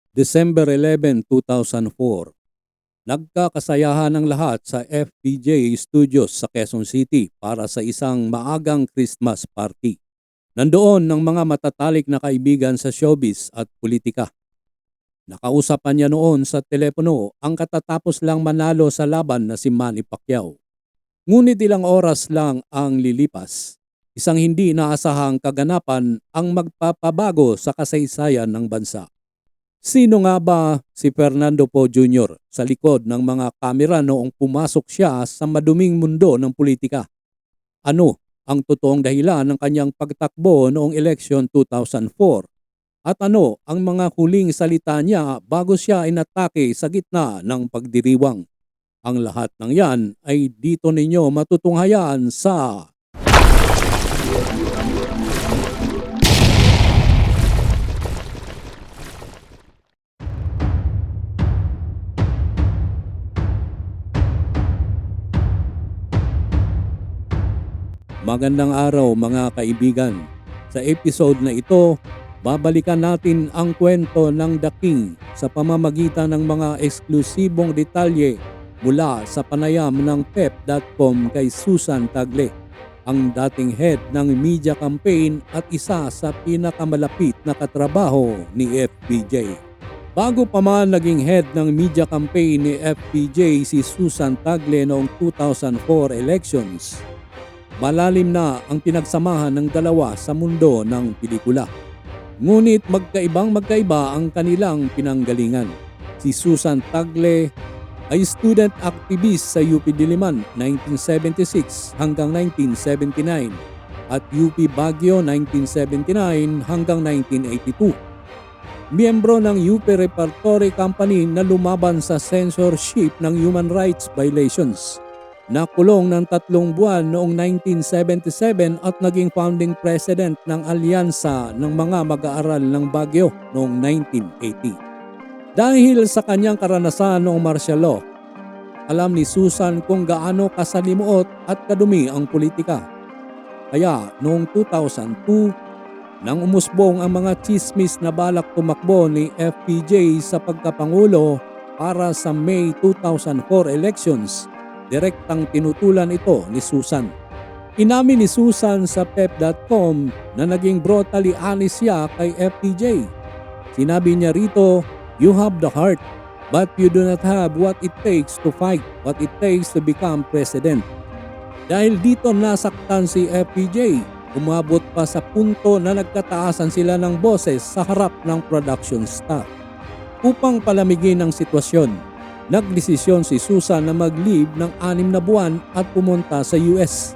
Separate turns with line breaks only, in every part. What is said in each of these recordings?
December 11, 2004. Nagkakasayahan ang lahat sa FPJ Studios sa Quezon City para sa isang maagang Christmas party. Nandoon ng mga matatalik na kaibigan sa showbiz at politika. Nakausapan niya noon sa telepono ang katatapos lang manalo sa laban na si Manny Pacquiao. Ngunit ilang oras lang ang lilipas. Isang hindi inaasahang kaganapan ang magpapabago sa kasaysayan ng bansa. Sino nga ba si Fernando Poe Jr. sa likod ng mga kamera noong pumasok siya sa maduming mundo ng politika? Ano ang totoong dahilan ng kanyang pagtakbo noong election 2004? At ano ang mga huling salita niya bago siya inatake sa gitna ng pagdiriwang? Ang lahat ng yan ay dito ninyo matutunghayan sa Magandang araw mga kaibigan. Sa episode na ito, babalikan natin ang kwento ng The King sa pamamagitan ng mga eksklusibong detalye mula sa panayam ng pep.com kay Susan Tagle, ang dating head ng media campaign at isa sa pinakamalapit na katrabaho ni FPJ. Bago pa man naging head ng media campaign ni FPJ si Susan Tagle noong 2004 elections, malalim na ang pinagsamahan ng dalawa sa mundo ng pelikula. Ngunit magkaiba ang kanilang pinanggalingan. Si Susan Tagle ay student activist sa UP Diliman 1976 hanggang 1979 at UP Baguio 1979 hanggang 1982. Miyembro ng UP Repertory Company na lumaban sa censorship ng human rights violations. Nakulong ng 3 buwan noong 1977 at naging founding president ng Alyansa ng mga mag-aaral ng Baguio noong 1980. Dahil sa kanyang karanasan noong martial law, alam ni Susan kung gaano kasalimuot at kadumi ang politika. Kaya noong 2002, nang umusbong ang mga chismis na balak tumakbo ni FPJ sa pagkapangulo para sa May 2004 elections, direktang tinutulan ito ni Susan. Inamin ni Susan sa pep.com na naging brutally honest siya kay FPJ. Sinabi niya rito, "You have the heart, but you do not have what it takes to fight, what it takes to become president." Dahil dito nasaktan si FPJ, umabot pa sa punto na nagkataasan sila ng boses sa harap ng production staff. Upang palamigin ang sitwasyon, nagdesisyon si Susan na mag-leave ng 6 na buwan at pumunta sa US.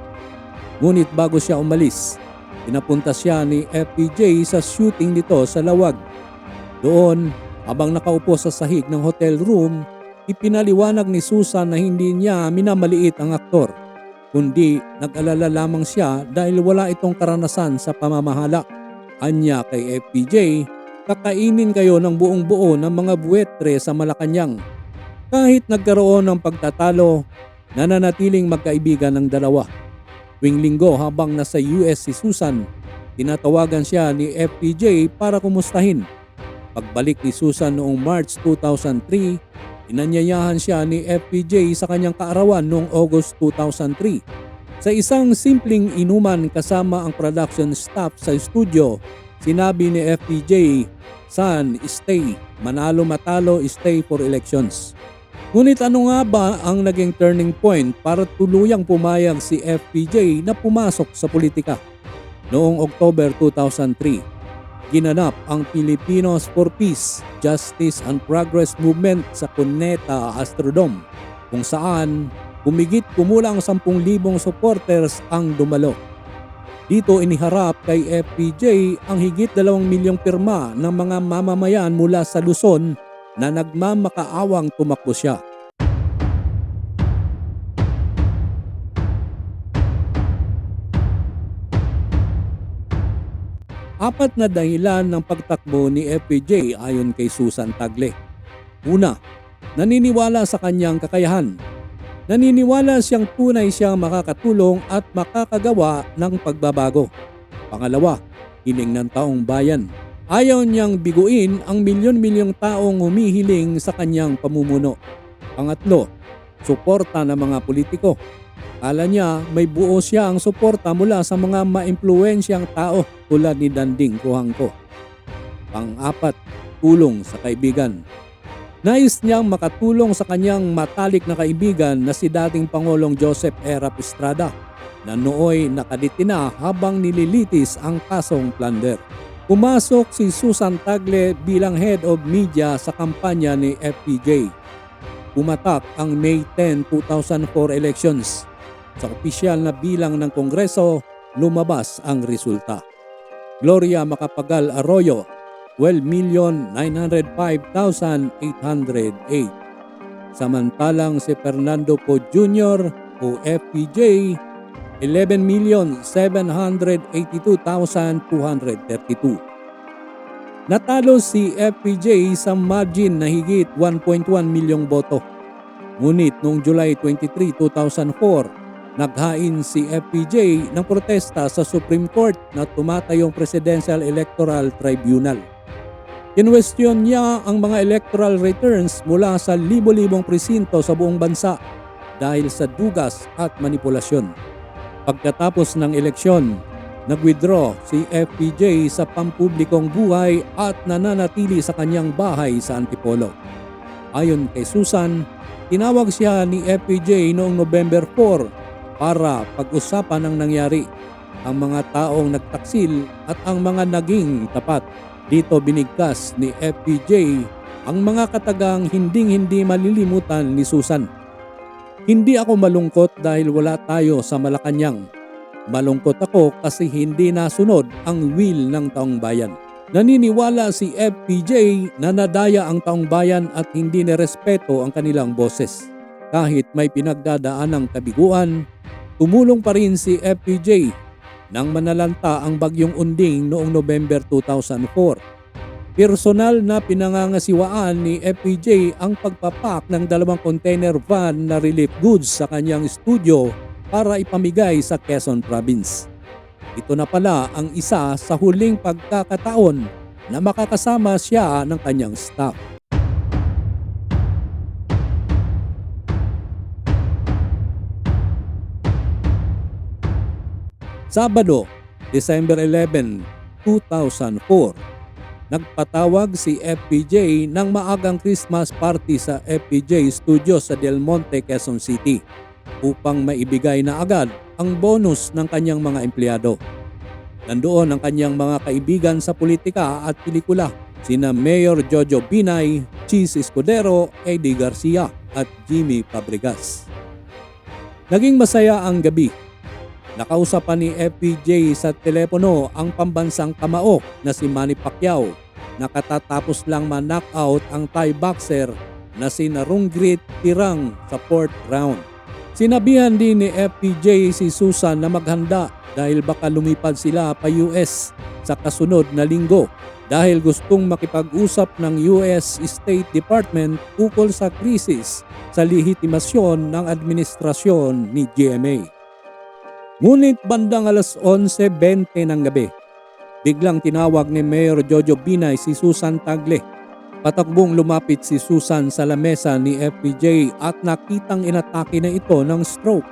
Ngunit bago siya umalis, pinapunta siya ni FPJ sa shooting nito sa Lawag. Doon, habang nakaupo sa sahig ng hotel room, ipinaliwanag ni Susan na hindi niya minamaliit ang aktor, kundi nag-alala lamang siya dahil wala itong karanasan sa pamamahala. Anya kay FPJ, "Kakainin kayo ng buong buo ng mga buwetre sa Malacanang." Kahit nagkaroon ng pagtatalo, nananatiling magkaibigan ng dalawa. Tuwing linggo habang nasa US si Susan, tinatawagan siya ni FPJ para kumustahin. Pagbalik ni Susan noong March 2003, inanyayahan siya ni FPJ sa kanyang kaarawan noong August 2003. Sa isang simpleng inuman kasama ang production staff sa studio, sinabi ni FPJ, "Son, stay. Manalo matalo, stay for elections." Ngunit ano nga ba ang naging turning point para tuluyang pumayag si FPJ na pumasok sa politika? Noong October 2003, ginanap ang Filipinos for Peace, Justice and Progress Movement sa Cuneta Astrodome, kung saan kumulang 10,000 supporters ang dumalo. Dito iniharap kay FPJ ang higit 2 milyong pirma ng mga mamamayan mula sa Luzon na nagmamakaawang tumakbo siya. Apat na dahilan ng pagtakbo ni FPJ ayon kay Susan Tagle. Una, naniniwala sa kanyang kakayahan. Naniniwala siyang tunay siyang makakatulong at makakagawa ng pagbabago. Pangalawa, hiling ng taong bayan. Ayaw niyang biguin ang milyon-milyong taong humihiling sa kanyang pamumuno. Pangatlo, suporta ng mga politiko. Akala niya may buo siya ang suporta mula sa mga maimpluwensyang tao tulad ni Danding Kuhangko. Pang-apat, tulong sa kaibigan. Nais niyang makatulong sa kanyang matalik na kaibigan na si dating Pangulong Joseph Erap Estrada na nooy nakadetina habang nililitis ang kasong plunder. Pumasok si Susan Tagle bilang head of media sa kampanya ni FPJ. Pumatak ang May 10, 2004 elections. Sa opisyal na bilang ng Kongreso, lumabas ang resulta. Gloria Macapagal Arroyo, 12,905,808. Samantalang si Fernando Poe Jr. o FPJ, 11,782,232. Natalo si FPJ sa margin na higit 1.1 milyong boto. Ngunit noong July 23, 2004, naghain si FPJ ng protesta sa Supreme Court na tumatayong Presidential Electoral Tribunal. Kinwestiyon niya ang mga electoral returns mula sa libo-libong presinto sa buong bansa dahil sa dugas at manipulasyon. Pagkatapos ng eleksyon, nag-withdraw si FPJ sa pampublikong buhay at nananatili sa kanyang bahay sa Antipolo. Ayon kay Susan, tinawag siya ni FPJ noong November 4 para pag-usapan ang nangyari, ang mga taong nagtaksil at ang mga naging tapat. Dito binigkas ni FPJ ang mga katagang hinding-hindi malilimutan ni Susan. Hindi ako malungkot dahil wala tayo sa Malacanang. Malungkot ako kasi hindi nasunod ang will ng taong bayan. Naniniwala si FPJ na nadaya ang taong bayan at hindi nirespeto ang kanilang boses. Kahit may pinagdadaanang kabiguan, tumulong pa rin si FPJ nang manalanta ang bagyong Unding noong November 2004. Personal na pinangangasiwaan ni FPJ ang pagpapak ng 2 container van na relief goods sa kanyang studio para ipamigay sa Quezon Province. Ito na pala ang isa sa huling pagkakataon na makakasama siya ng kanyang staff. Sabado, December 11, 2004, nagpatawag si FPJ ng maagang Christmas party sa FPJ Studios sa Del Monte, Quezon City upang maibigay na agad ang bonus ng kanyang mga empleyado. Nandoon ang kanyang mga kaibigan sa politika at pelikula, sina Mayor Jojo Binay, Cheese Escudero, Eddie Garcia at Jimmy Fabregas. Naging masaya ang gabi. Nakausapan ni FPJ sa telepono ang pambansang kamao na si Manny Pacquiao. Nakatatapos lang ma-knockout ang Thai boxer na si Narungrit Tirang sa 4th round. Sinabihan din ni FPJ si Susan na maghanda dahil baka lumipad sila pa US sa kasunod na linggo dahil gustong makipag-usap ng US State Department ukol sa krisis sa lehitimasyon ng administrasyon ni GMA. Ngunit bandang alas 11:20 ng gabi, biglang tinawag ni Mayor Jojo Binay si Susan Tagle. Patakbong lumapit si Susan sa lamesa ni FPJ at nakitang inatake na ito ng stroke.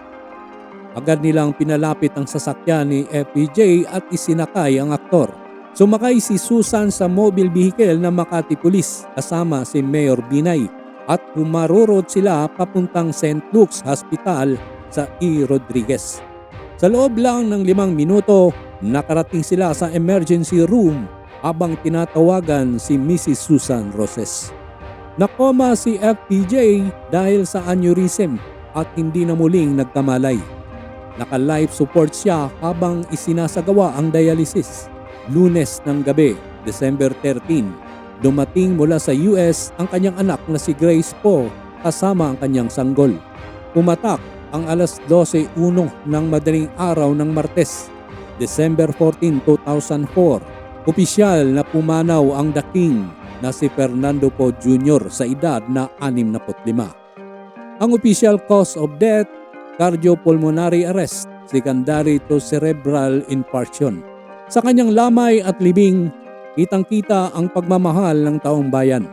Agad nilang pinalapit ang sasakyan ni FPJ at isinakay ang aktor. Sumakay si Susan sa mobile vehicle ng Makati Police kasama si Mayor Binay at humarurot sila papuntang St. Luke's Hospital sa E. Rodriguez. Sa loob lang ng 5 minuto, nakarating sila sa emergency room habang tinatawagan si Mrs. Susan Roses. Nakoma si FPJ dahil sa aneurysm at hindi na muling nagkamalay. Naka-life support siya habang isinasagawa ang dialysis. Lunes ng gabi, December 13, dumating mula sa US ang kanyang anak na si Grace Poe kasama ang kanyang sanggol. Pumatak ang alas 12:01 ng madaling araw ng Martes, December 14, 2004. Opisyal na pumanaw ang The King na si Fernando Poe Jr. sa edad na 65. Ang official cause of death, cardiopulmonary arrest, secondary to cerebral infarction. Sa kanyang lamay at libing, kitang-kita ang pagmamahal ng taong bayan.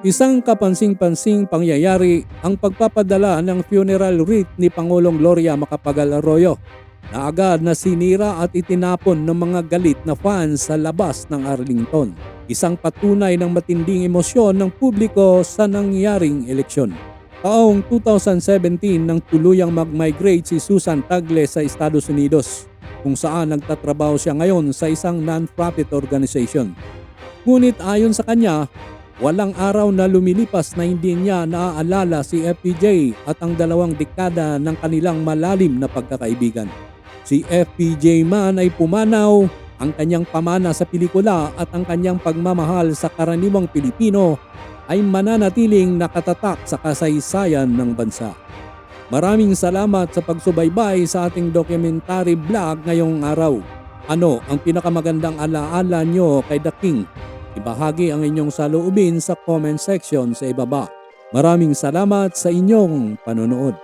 Isang kapansing-pansing pangyayari ang pagpapadala ng funeral wreath ni Pangulong Gloria Macapagal Arroyo na agad na sinira at itinapon ng mga galit na fans sa labas ng Arlington. Isang patunay ng matinding emosyon ng publiko sa nangyaring eleksyon. Taong 2017 nang tuluyang mag-migrate si Susan Tagle sa Estados Unidos, kung saan nagtatrabaho siya ngayon sa isang non-profit organization. Ngunit ayon sa kanya, walang araw na lumilipas na hindi niya naaalala si FPJ at ang 2 dekada ng kanilang malalim na pagkakaibigan. Si FPJ man ay pumanaw, ang kanyang pamana sa pelikula at ang kanyang pagmamahal sa karaniwang Pilipino ay mananatiling nakatatak sa kasaysayan ng bansa. Maraming salamat sa pagsubaybay sa ating documentary vlog ngayong araw. Ano ang pinakamagandang alaala nyo kay The King? Ibahagi ang inyong saloobin sa comment section sa ibaba. Maraming salamat sa inyong panonood.